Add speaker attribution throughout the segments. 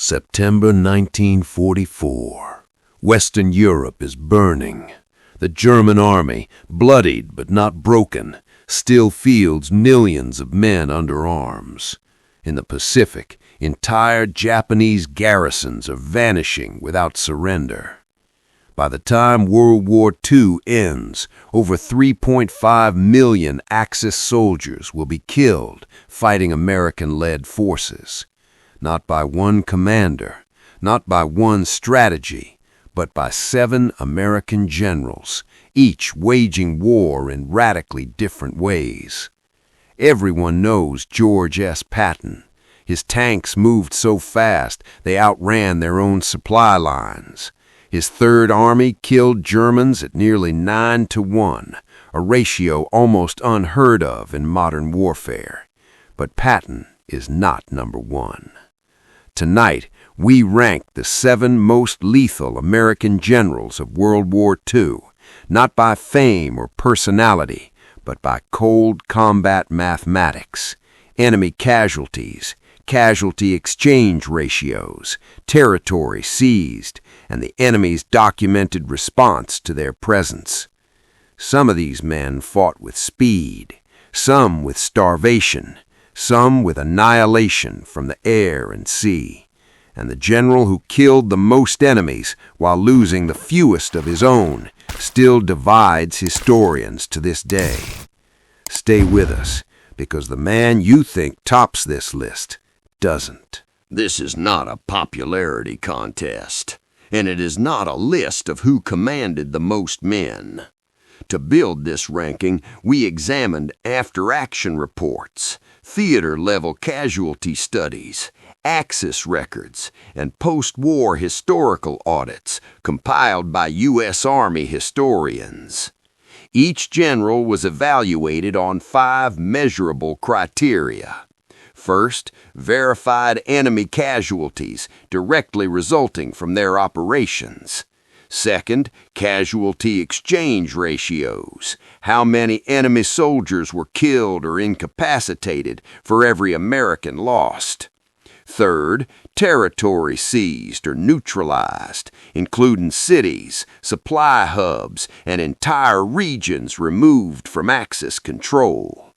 Speaker 1: September 1944. Western Europe is burning. The German army, bloodied but not broken, still fields millions of men under arms. In the Pacific, entire Japanese garrisons are vanishing without surrender. By the time World War II ends, over 3.5 million Axis soldiers will be killed fighting American-led forces. Not by one commander, not by one strategy, but by 7 American generals, each waging war in radically different ways. Everyone knows George S. Patton. His tanks moved so fast they outran their own supply lines. His Third Army killed Germans at nearly 9-to-1, a ratio almost unheard of in modern warfare. But Patton is not number one. Tonight, we rank the 7 most lethal American generals of World War II, not by fame or personality, but by cold combat mathematics, enemy casualties, casualty-exchange ratios, territory seized, and the enemy's documented response to their presence. Some of these men fought with speed, some with starvation, some with annihilation from the air and sea, and the general who killed the most enemies while losing the fewest of his own still divides historians to this day. Stay with us, because the man you think tops this list doesn't.
Speaker 2: This is not a popularity contest, and it is not a list of who commanded the most men. To build this ranking, we examined after-action reports, theater-level casualty studies, Axis records, and post-war historical audits compiled by U.S. Army historians. Each general was evaluated on 5 measurable criteria. First, verified enemy casualties directly resulting from their operations. Second, casualty-exchange ratios, how many enemy soldiers were killed or incapacitated for every American lost. Third, territory seized or neutralized, including cities, supply hubs, and entire regions removed from Axis control.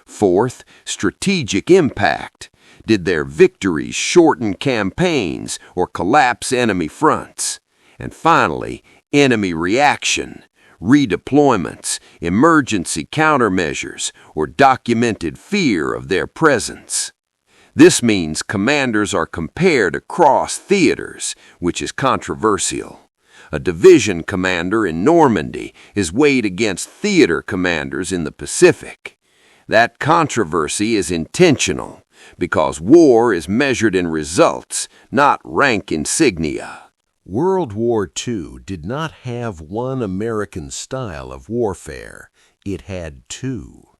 Speaker 2: Fourth, strategic impact. Did their victories shorten campaigns or collapse enemy fronts? And finally, enemy reaction, redeployments, emergency countermeasures, or documented fear of their presence. This means commanders are compared across theaters, which is controversial. A division commander in Normandy is weighed against theater commanders in the Pacific. That controversy is intentional, because war is measured in results, not rank insignia.
Speaker 1: World War II did not have one American style of warfare. It had 2.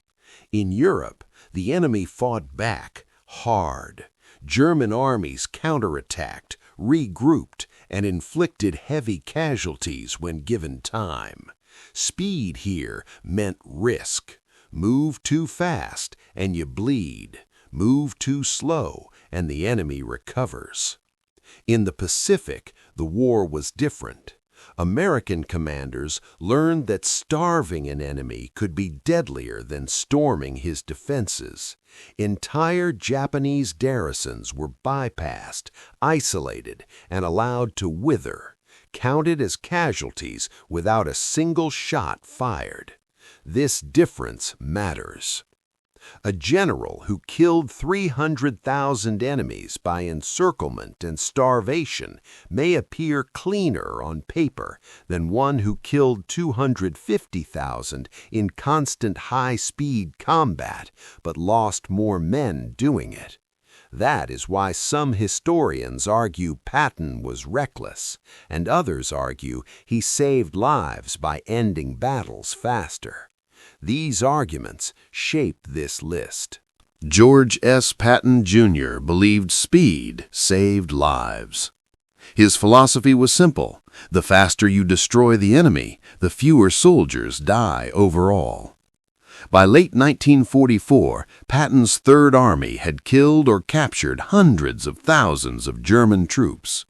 Speaker 1: In Europe, the enemy fought back hard. German armies counterattacked, regrouped, and inflicted heavy casualties when given time. Speed here meant risk. Move too fast, and you bleed. Move too slow, and the enemy recovers. In the Pacific, the war was different. American commanders learned that starving an enemy could be deadlier than storming his defenses. Entire Japanese garrisons were bypassed, isolated, and allowed to wither, counted as casualties without a single shot fired. This difference matters. A general who killed 300,000 enemies by encirclement and starvation may appear cleaner on paper than one who killed 250,000 in constant high-speed combat but lost more men doing it. That is why some historians argue Patton was reckless, and others argue he saved lives by ending battles faster. These arguments shape this list.
Speaker 3: George S. Patton, Jr. believed speed saved lives. His philosophy was simple. The faster you destroy the enemy, the fewer soldiers die overall. By late 1944, Patton's Third Army had killed or captured hundreds of thousands of German troops.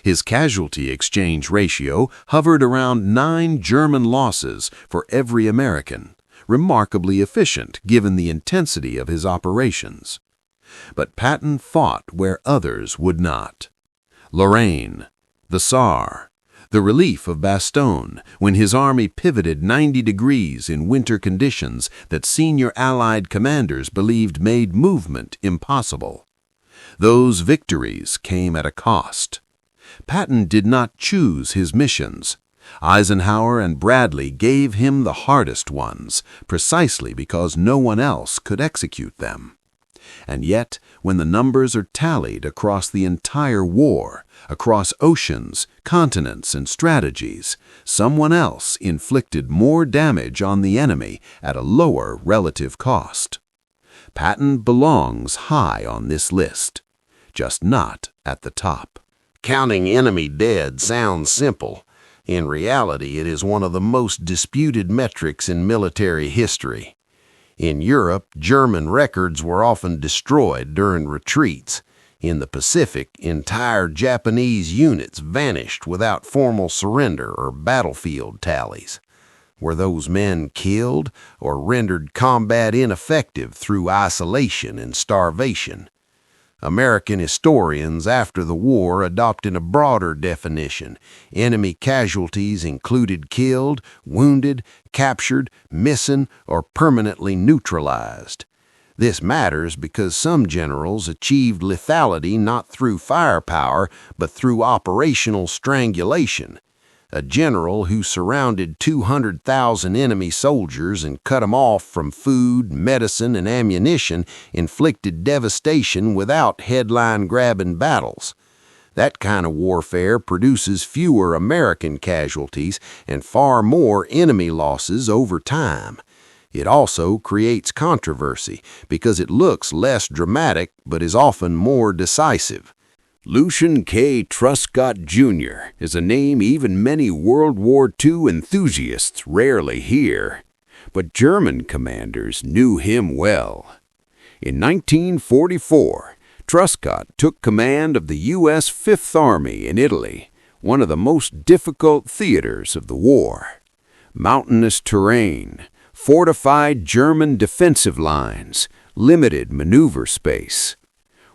Speaker 3: His casualty-exchange ratio hovered around 9 German losses for every American, remarkably efficient given the intensity of his operations. But Patton fought where others would not. Lorraine, the Saar, the relief of Bastogne when his army pivoted 90 degrees in winter conditions that senior Allied commanders believed made movement impossible. Those victories came at a cost. Patton did not choose his missions. Eisenhower and Bradley gave him the hardest ones, precisely because no one else could execute them. And yet, when the numbers are tallied across the entire war, across oceans, continents, and strategies, someone else inflicted more damage on the enemy at a lower relative cost. Patton belongs high on this list, just not at the top.
Speaker 2: Counting enemy dead sounds simple. In reality, it is one of the most disputed metrics in military history. In Europe, German records were often destroyed during retreats. In the Pacific, entire Japanese units vanished without formal surrender or battlefield tallies. Were those men killed or rendered combat ineffective through isolation and starvation? American historians after the war adopted a broader definition. Enemy casualties included killed, wounded, captured, missing, or permanently neutralized. This matters because some generals achieved lethality not through firepower but through operational strangulation. A general who surrounded 200,000 enemy soldiers and cut them off from food, medicine, and ammunition inflicted devastation without headline-grabbing battles. That kind of warfare produces fewer American casualties and far more enemy losses over time. It also creates controversy because it looks less dramatic but is often more decisive.
Speaker 1: Lucian K. Truscott, Jr. is a name even many World War II enthusiasts rarely hear, but German commanders knew him well. In 1944, Truscott took command of the U.S. Fifth Army in Italy, one of the most difficult theaters of the war. Mountainous terrain, fortified German defensive lines, limited maneuver space.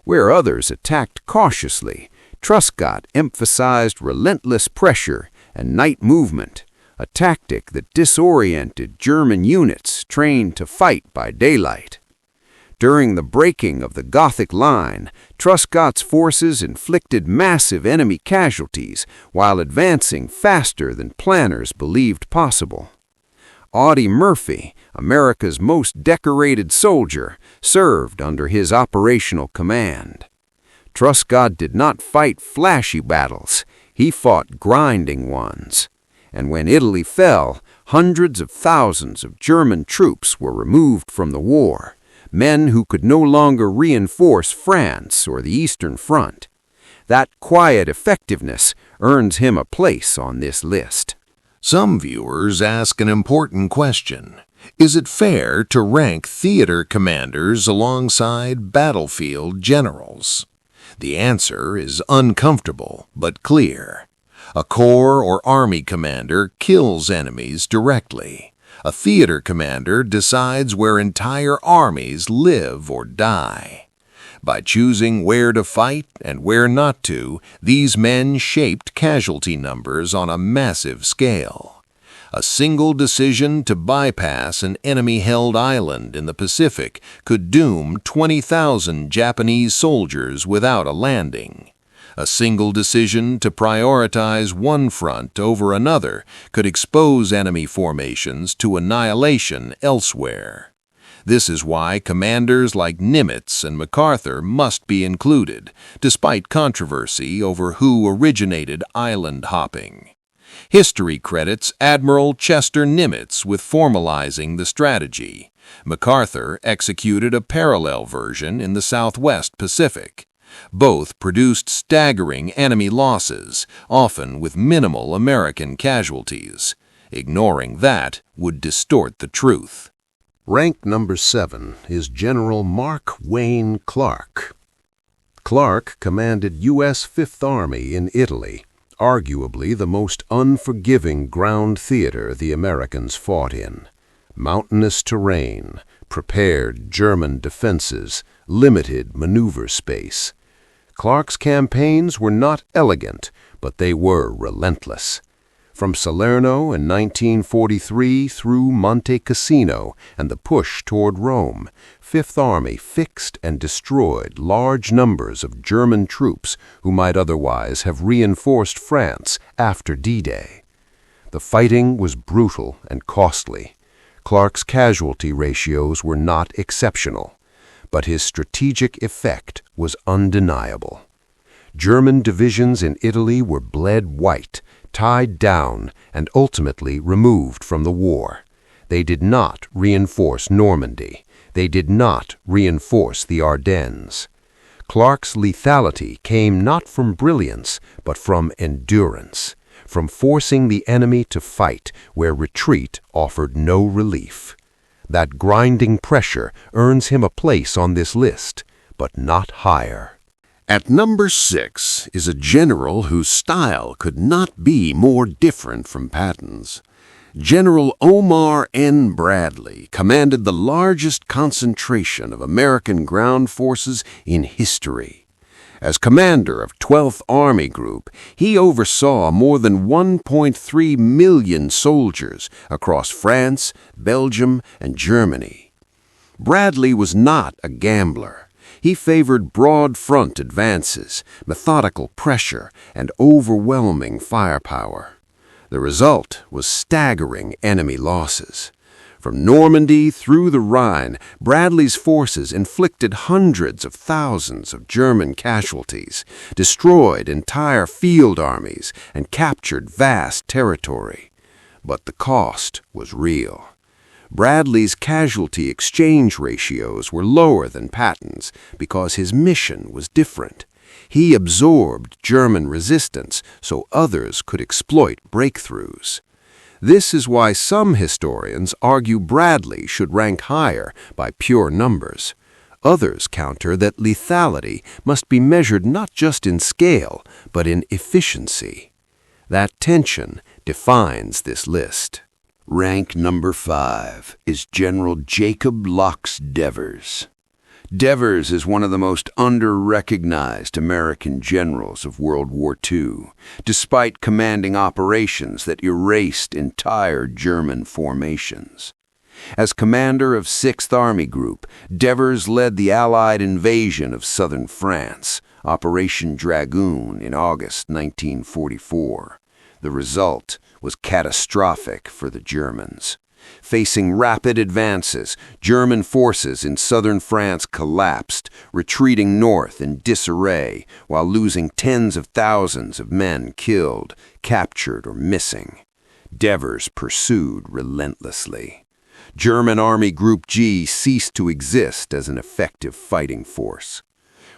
Speaker 1: Where others attacked cautiously, Truscott emphasized relentless pressure and night movement, a tactic that disoriented German units trained to fight by daylight. During the breaking of the Gothic Line, Truscott's forces inflicted massive enemy casualties while advancing faster than planners believed possible. Audie Murphy, America's most decorated soldier, served under his operational command. Truscott did not fight flashy battles, he fought grinding ones. And when Italy fell, hundreds of thousands of German troops were removed from the war, men who could no longer reinforce France or the Eastern Front. That quiet effectiveness earns him a place on this list.
Speaker 3: Some viewers ask an important question. Is it fair to rank theater commanders alongside battlefield generals? The answer is uncomfortable but clear. A corps or army commander kills enemies directly. A theater commander decides where entire armies live or die. By choosing where to fight and where not to, these men shaped casualty numbers on a massive scale. A single decision to bypass an enemy-held island in the Pacific could doom 20,000 Japanese soldiers without a landing. A single decision to prioritize one front over another could expose enemy formations to annihilation elsewhere. This is why commanders like Nimitz and MacArthur must be included, despite controversy over who originated island hopping. History credits Admiral Chester Nimitz with formalizing the strategy. MacArthur executed a parallel version in the Southwest Pacific. Both produced staggering enemy losses, often with minimal American casualties. Ignoring that would distort the truth.
Speaker 1: Rank number 7 is General Mark Wayne Clark. Clark commanded U.S. Fifth Army in Italy, arguably the most unforgiving ground theater the Americans fought in. Mountainous terrain, prepared German defenses, limited maneuver space. Clark's campaigns were not elegant, but they were relentless. From Salerno in 1943 through Monte Cassino and the push toward Rome, Fifth Army fixed and destroyed large numbers of German troops who might otherwise have reinforced France after D-Day. The fighting was brutal and costly. Clark's casualty ratios were not exceptional, but his strategic effect was undeniable. German divisions in Italy were bled white, tied down, and ultimately removed from the war. They did not reinforce Normandy. They did not reinforce the Ardennes. Clark's lethality came not from brilliance, but from endurance, from forcing the enemy to fight where retreat offered no relief. That grinding pressure earns him a place on this list, but not higher.
Speaker 2: At number 6 is a general whose style could not be more different from Patton's. General Omar N. Bradley commanded the largest concentration of American ground forces in history. As commander of 12th Army Group, he oversaw more than 1.3 million soldiers across France, Belgium, and Germany. Bradley was not a gambler. He favored broad front advances, methodical pressure, and overwhelming firepower. The result was staggering enemy losses. From Normandy through the Rhine, Bradley's forces inflicted hundreds of thousands of German casualties, destroyed entire field armies, and captured vast territory. But the cost was real. Bradley's casualty-exchange ratios were lower than Patton's because his mission was different. He absorbed German resistance so others could exploit breakthroughs. This is why some historians argue Bradley should rank higher by pure numbers. Others counter that lethality must be measured not just in scale, but in efficiency. That tension defines this list.
Speaker 1: Rank number 5 is General Jacob Lox Devers. Devers is one of the most under-recognized American generals of World War II, despite commanding operations that erased entire German formations. As commander of 6th Army Group, Devers led the Allied invasion of southern France, Operation Dragoon, in August 1944. The result was catastrophic for the Germans. Facing rapid advances, German forces in southern France collapsed, retreating north in disarray while losing tens of thousands of men killed, captured, or missing. Devers pursued relentlessly. German Army Group G ceased to exist as an effective fighting force.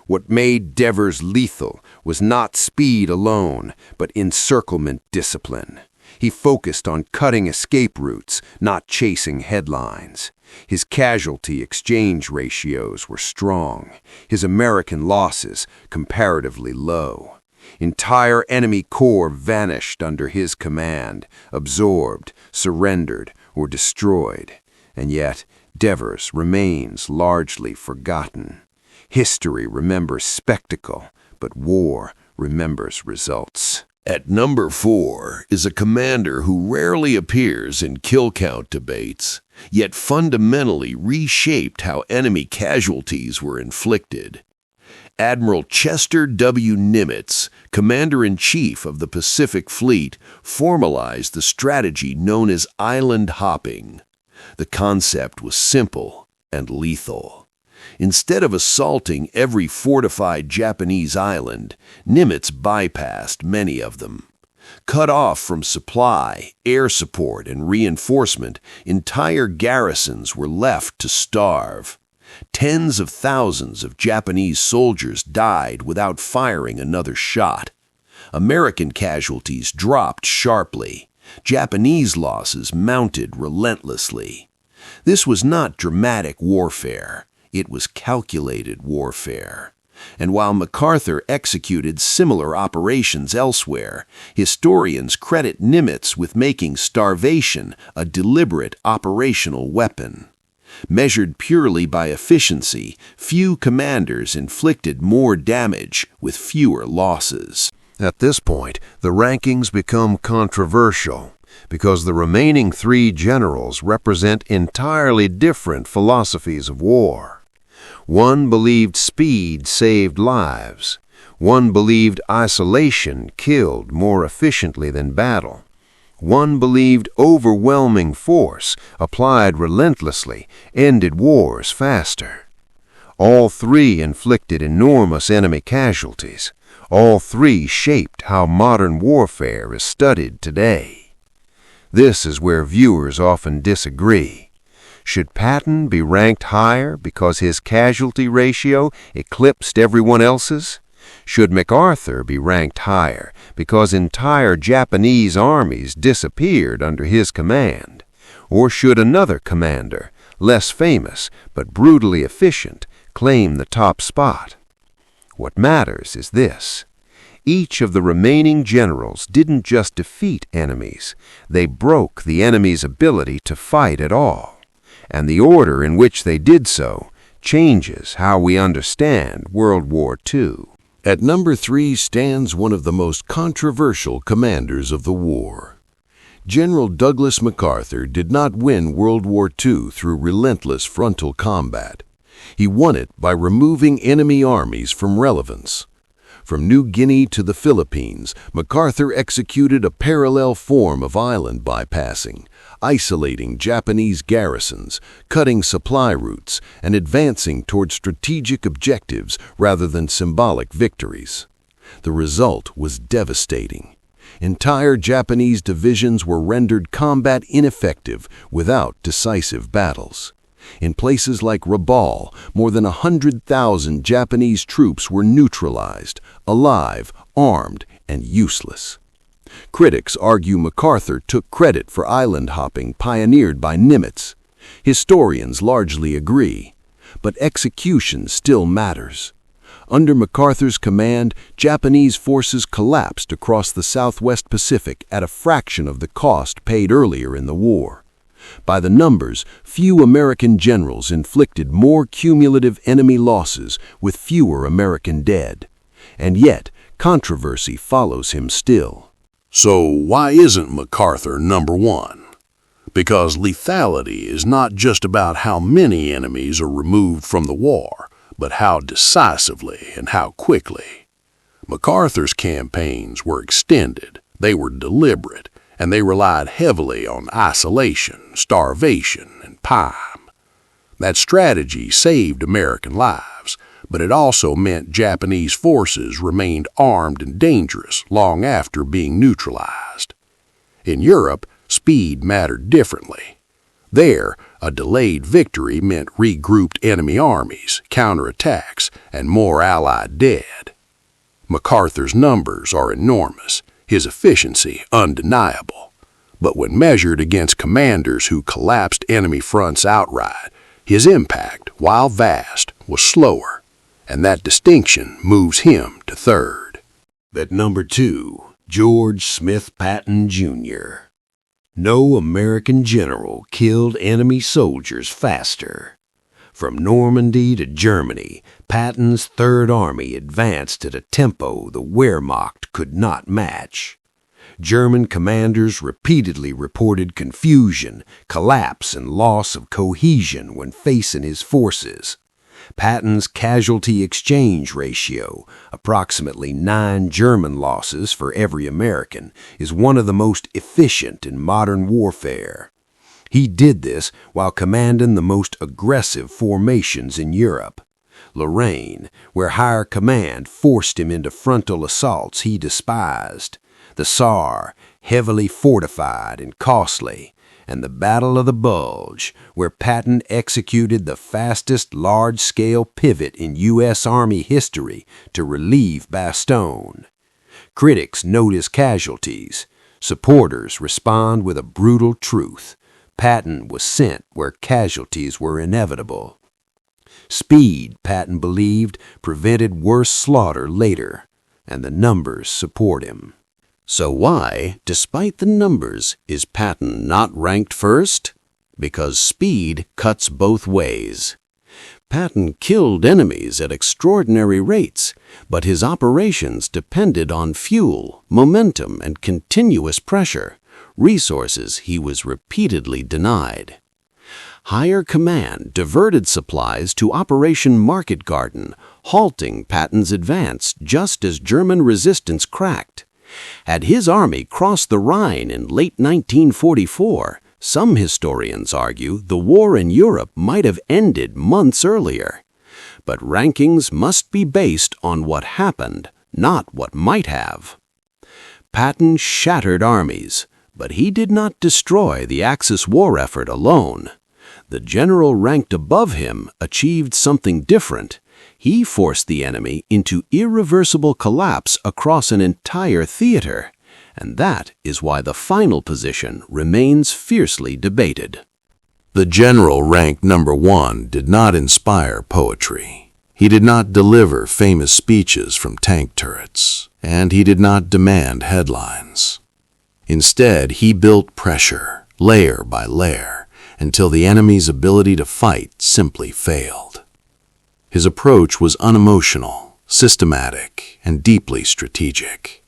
Speaker 1: What made Devers lethal was not speed alone, but encirclement discipline. He focused on cutting escape routes, not chasing headlines. His casualty-exchange ratios were strong, his American losses comparatively low. Entire enemy corps vanished under his command, absorbed, surrendered, or destroyed. And yet, Devers remains largely forgotten. History remembers spectacle, but war remembers results.
Speaker 3: At number 4 is a commander who rarely appears in kill count debates, yet fundamentally reshaped how enemy casualties were inflicted. Admiral Chester W. Nimitz, Commander-in-Chief of the Pacific Fleet, formalized the strategy known as island hopping. The concept was simple and lethal. Instead of assaulting every fortified Japanese island, Nimitz bypassed many of them. Cut off from supply, air support, and reinforcement, entire garrisons were left to starve. Tens of thousands of Japanese soldiers died without firing another shot. American casualties dropped sharply. Japanese losses mounted relentlessly.
Speaker 1: This was not dramatic warfare. It was calculated warfare. And while MacArthur executed similar operations elsewhere, historians credit Nimitz with making starvation a deliberate operational weapon. Measured purely by efficiency, few commanders inflicted more damage with fewer losses. At this point, the rankings become controversial because the remaining three generals represent entirely different philosophies of war. One believed speed saved lives. One believed isolation killed more efficiently than battle. One believed overwhelming force, applied relentlessly, ended wars faster. All three inflicted enormous enemy casualties. All three shaped how modern warfare is studied today. This is where viewers often disagree. Should Patton be ranked higher because his casualty ratio eclipsed everyone else's? Should MacArthur be ranked higher because entire Japanese armies disappeared under his command? Or should another commander, less famous but brutally efficient, claim the top spot? What matters is this. Each of the remaining generals didn't just defeat enemies, they broke the enemy's ability to fight at all. And the order in which they did so changes how we understand World War II.
Speaker 3: At number 3 stands one of the most controversial commanders of the war. General Douglas MacArthur did not win World War II through relentless frontal combat. He won it by removing enemy armies from relevance. From New Guinea to the Philippines, MacArthur executed a parallel form of island bypassing, isolating Japanese garrisons, cutting supply routes, and advancing toward strategic objectives rather than symbolic victories. The result was devastating. Entire Japanese divisions were rendered combat ineffective without decisive battles. In places like Rabaul, more than 100,000 Japanese troops were neutralized, alive, armed, and useless. Critics argue MacArthur took credit for island hopping pioneered by Nimitz. Historians largely agree, but execution still matters. Under MacArthur's command, Japanese forces collapsed across the Southwest Pacific at a fraction of the cost paid earlier in the war. By the numbers, few American generals inflicted more cumulative enemy losses with fewer American dead. And yet, controversy follows him still.
Speaker 4: So why isn't MacArthur number 1? Because lethality is not just about how many enemies are removed from the war, but how decisively and how quickly. MacArthur's campaigns were extended, they were deliberate, and they relied heavily on isolation, starvation, and time. That strategy saved American lives, but it also meant Japanese forces remained armed and dangerous long after being neutralized. In Europe, speed mattered differently. There, a delayed victory meant regrouped enemy armies, counterattacks, and more Allied dead. MacArthur's numbers are enormous, his efficiency undeniable. But when measured against commanders who collapsed enemy fronts outright, his impact, while vast, was slower, and that distinction moves him to third.
Speaker 1: At number 2, George Smith Patton, Jr. No American general killed enemy soldiers faster. From Normandy to Germany, Patton's Third Army advanced at a tempo the Wehrmacht could not match. German commanders repeatedly reported confusion, collapse, and loss of cohesion when facing his forces. Patton's casualty-exchange ratio, approximately 9 German losses for every American, is one of the most efficient in modern warfare. He did this while commanding the most aggressive formations in Europe. Lorraine, where higher command forced him into frontal assaults he despised. The Saar, heavily fortified and costly. And the Battle of the Bulge, where Patton executed the fastest large-scale pivot in U.S. Army history to relieve Bastogne. Critics note his casualties. Supporters respond with a brutal truth. Patton was sent where casualties were inevitable. Speed, Patton believed, prevented worse slaughter later, and the numbers support him. So why, despite the numbers, is Patton not ranked first? Because speed cuts both ways. Patton killed enemies at extraordinary rates, but his operations depended on fuel, momentum, and continuous pressure, resources he was repeatedly denied. Higher command diverted supplies to Operation Market Garden, halting Patton's advance just as German resistance cracked. Had his army crossed the Rhine in late 1944, some historians argue the war in Europe might have ended months earlier. But rankings must be based on what happened, not what might have. Patton shattered armies, but he did not destroy the Axis war effort alone. The general ranked above him achieved something different. He forced the enemy into irreversible collapse across an entire theater. And that is why the final position remains fiercely debated.
Speaker 3: The general ranked number 1 did not inspire poetry. He did not deliver famous speeches from tank turrets, and he did not demand headlines. Instead, he built pressure, layer by layer, until the enemy's ability to fight simply failed. His approach was unemotional, systematic, and deeply strategic.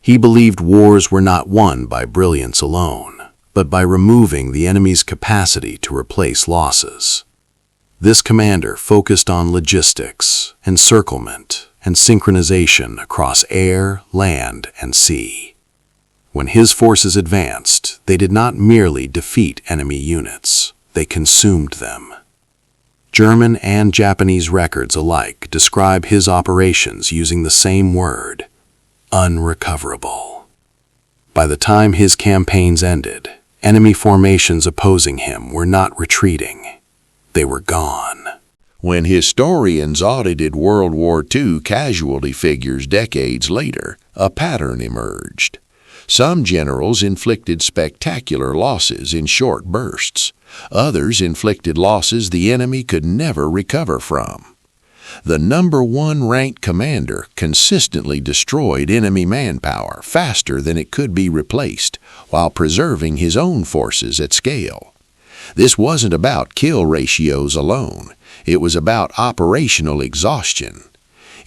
Speaker 3: He believed wars were not won by brilliance alone, but by removing the enemy's capacity to replace losses. This commander focused on logistics, encirclement, and synchronization across air, land, and sea. When his forces advanced, they did not merely defeat enemy units, they consumed them. German and Japanese records alike describe his operations using the same word: unrecoverable. By the time his campaigns ended, enemy formations opposing him were not retreating. They were gone.
Speaker 4: When historians audited World War II casualty figures decades later, a pattern emerged. Some generals inflicted spectacular losses in short bursts. Others inflicted losses the enemy could never recover from. The number 1 ranked commander consistently destroyed enemy manpower faster than it could be replaced, while preserving his own forces at scale. This wasn't about kill ratios alone. It was about operational exhaustion.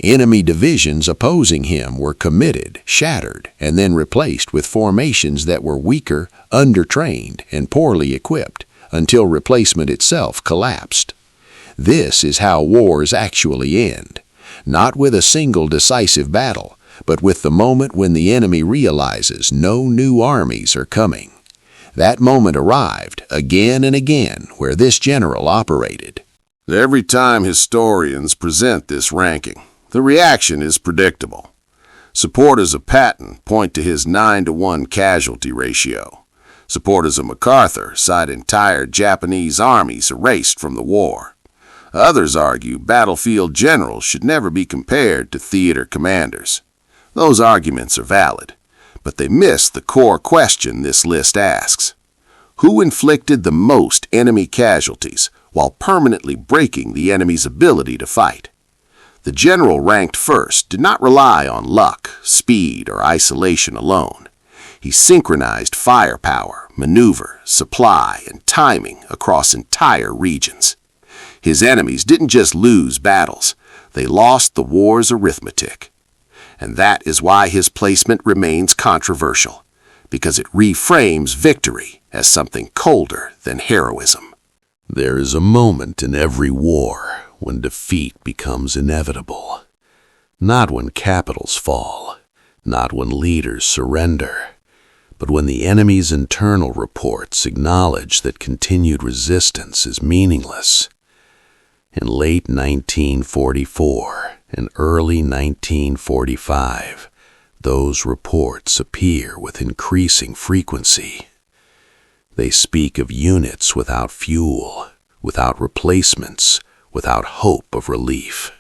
Speaker 4: Enemy divisions opposing him were committed, shattered, and then replaced with formations that were weaker, undertrained, and poorly equipped, until replacement itself collapsed. This is how wars actually end, not with a single decisive battle, but with the moment when the enemy realizes no new armies are coming. That moment arrived again and again where this general operated.
Speaker 5: Every time historians present this ranking, the reaction is predictable. Supporters of Patton point to his 9-to-1 casualty ratio. Supporters of MacArthur cite entire Japanese armies erased from the war. Others argue battlefield generals should never be compared to theater commanders. Those arguments are valid, but they miss the core question this list asks. Who inflicted the most enemy casualties while permanently breaking the enemy's ability to fight? The general ranked first did not rely on luck, speed, or isolation alone. He synchronized firepower, maneuver, supply, and timing across entire regions. His enemies didn't just lose battles, they lost the war's arithmetic. And that is why his placement remains controversial, because it reframes victory as something colder than heroism.
Speaker 3: There is a moment in every war when defeat becomes inevitable. Not when capitals fall, not when leaders surrender, but when the enemy's internal reports acknowledge that continued resistance is meaningless. In late 1944 and early 1945, those reports appear with increasing frequency. They speak of units without fuel, without replacements, without hope of relief.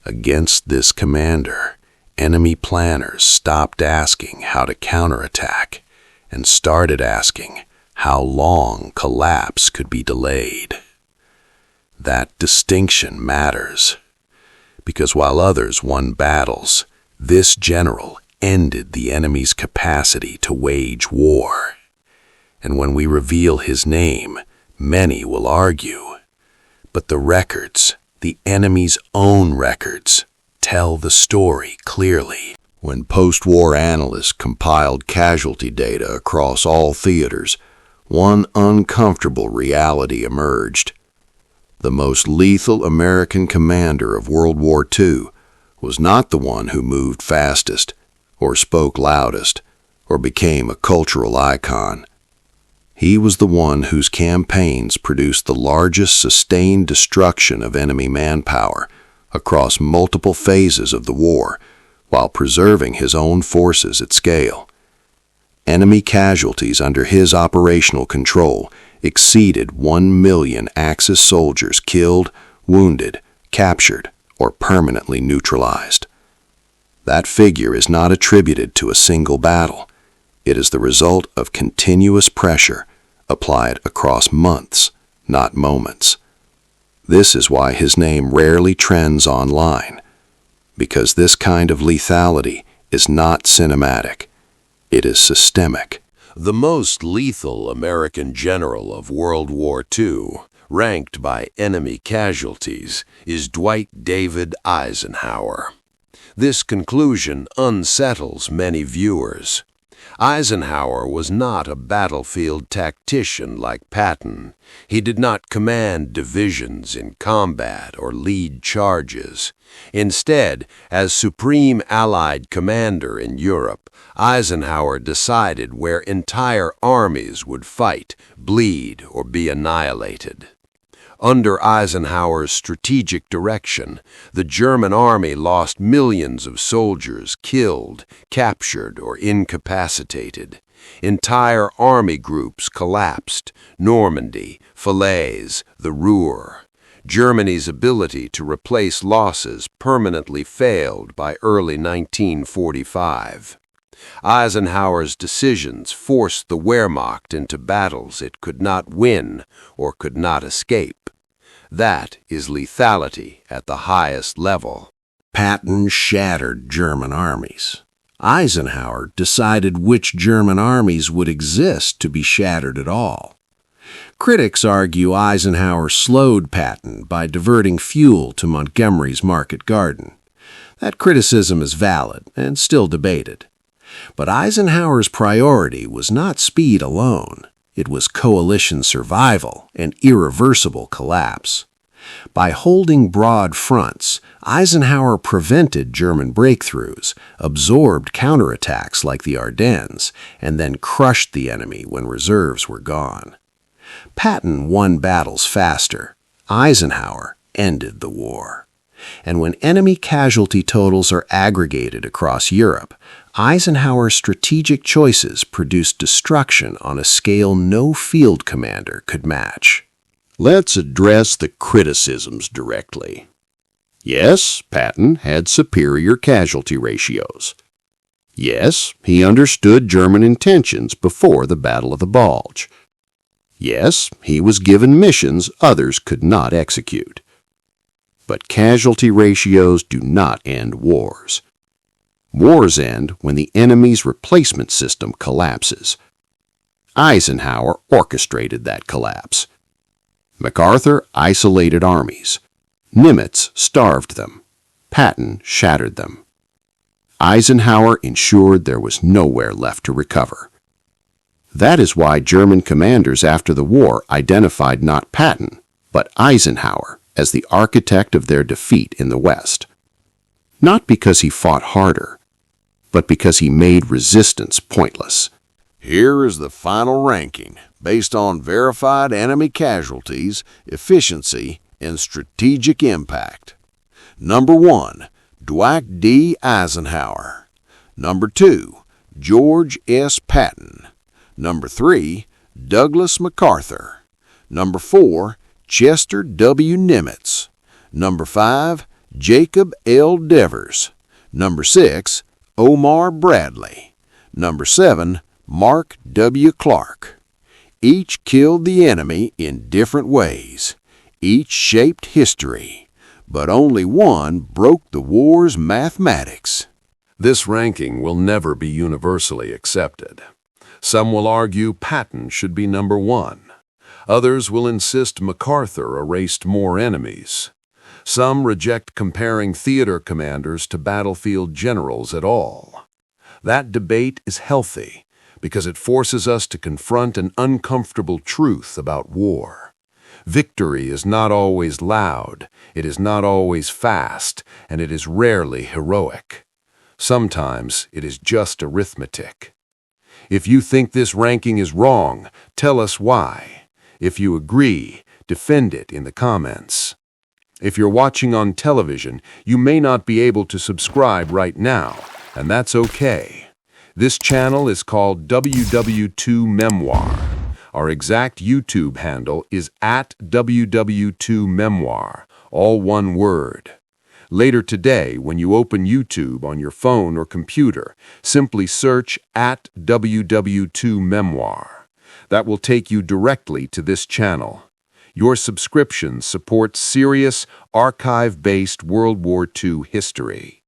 Speaker 3: Against this commander, enemy planners stopped asking how to counterattack and started asking,
Speaker 1: how long collapse could be delayed. That distinction matters, because while others won battles, this general ended the enemy's capacity to wage war. And when we reveal his name, many will argue. But the records, the enemy's own records, tell the story clearly.
Speaker 5: When post-war analysts compiled casualty data across all theaters, one uncomfortable reality emerged. The most lethal American commander of World War II was not the one who moved fastest, or spoke loudest, or became a cultural icon. He was the one whose campaigns produced the largest sustained destruction of enemy manpower across multiple phases of the war, while preserving his own forces at scale. Enemy casualties under his operational control exceeded 1 million Axis soldiers killed, wounded, captured, or permanently neutralized. That figure is not attributed to a single battle. It is the result of continuous pressure applied across months, not moments. This is why his name rarely trends online, because this kind of lethality is not cinematic. It is systemic.
Speaker 1: The most lethal American general of World War II, ranked by enemy casualties, is Dwight David Eisenhower. This conclusion unsettles many viewers. Eisenhower was not a battlefield tactician like Patton. He did not command divisions in combat or lead charges. Instead, as supreme Allied commander in Europe, Eisenhower decided where entire armies would fight, bleed, or be annihilated. Under Eisenhower's strategic direction, the German army lost millions of soldiers killed, captured, or incapacitated. Entire army groups collapsed: Normandy, Falaise, the Ruhr. Germany's ability to replace losses permanently failed by early 1945. Eisenhower's decisions forced the Wehrmacht into battles it could not win or could not escape. That is lethality at the highest level.
Speaker 3: Patton shattered German armies. Eisenhower decided which German armies would exist to be shattered at all. Critics argue Eisenhower slowed Patton by diverting fuel to Montgomery's Market Garden. That criticism is valid and still debated. But Eisenhower's priority was not speed alone. It was coalition survival and irreversible collapse. By holding broad fronts, Eisenhower prevented German breakthroughs, absorbed counterattacks like the Ardennes, and then crushed the enemy when reserves were gone. Patton won battles faster. Eisenhower ended the war. And when enemy casualty totals are aggregated across Europe, Eisenhower's strategic choices produced destruction on a scale no field commander could match.
Speaker 5: Let's address the criticisms directly. Yes, Patton had superior casualty ratios. Yes, he understood German intentions before the Battle of the Bulge. Yes, he was given missions others could not execute. But casualty ratios do not end wars. Wars end when the enemy's replacement system collapses. Eisenhower orchestrated that collapse. MacArthur isolated armies. Nimitz starved them. Patton shattered them. Eisenhower ensured there was nowhere left to recover. That is why German commanders after the war identified not Patton, but Eisenhower as the architect of their defeat in the West. Not because he fought harder, but because he made resistance pointless. Here is the final ranking based on verified enemy casualties, efficiency, and strategic impact. Number 1, Dwight D. Eisenhower. Number 2, George S. Patton. Number 3, Douglas MacArthur. Number 4, Chester W. Nimitz. Number 5, Jacob L. Devers. Number 6, Omar Bradley. Number 7, Mark W. Clark. Each killed the enemy in different ways. Each shaped history. But only one broke the war's mathematics.
Speaker 1: This ranking will never be universally accepted. Some will argue Patton should be number 1. Others will insist MacArthur erased more enemies. Some reject comparing theater commanders to battlefield generals at all. That debate is healthy because it forces us to confront an uncomfortable truth about war. Victory is not always loud, it is not always fast, and it is rarely heroic. Sometimes it is just arithmetic. If you think this ranking is wrong, tell us why. If you agree, defend it in the comments. If you're watching on television, you may not be able to subscribe right now, and that's okay. This channel is called WW2 Memoir. Our exact YouTube handle is @WW2 Memoir, all one word. Later today, when you open YouTube on your phone or computer, simply search @WW2 Memoir. That will take you directly to this channel. Your subscription supports serious, archive-based World War II history.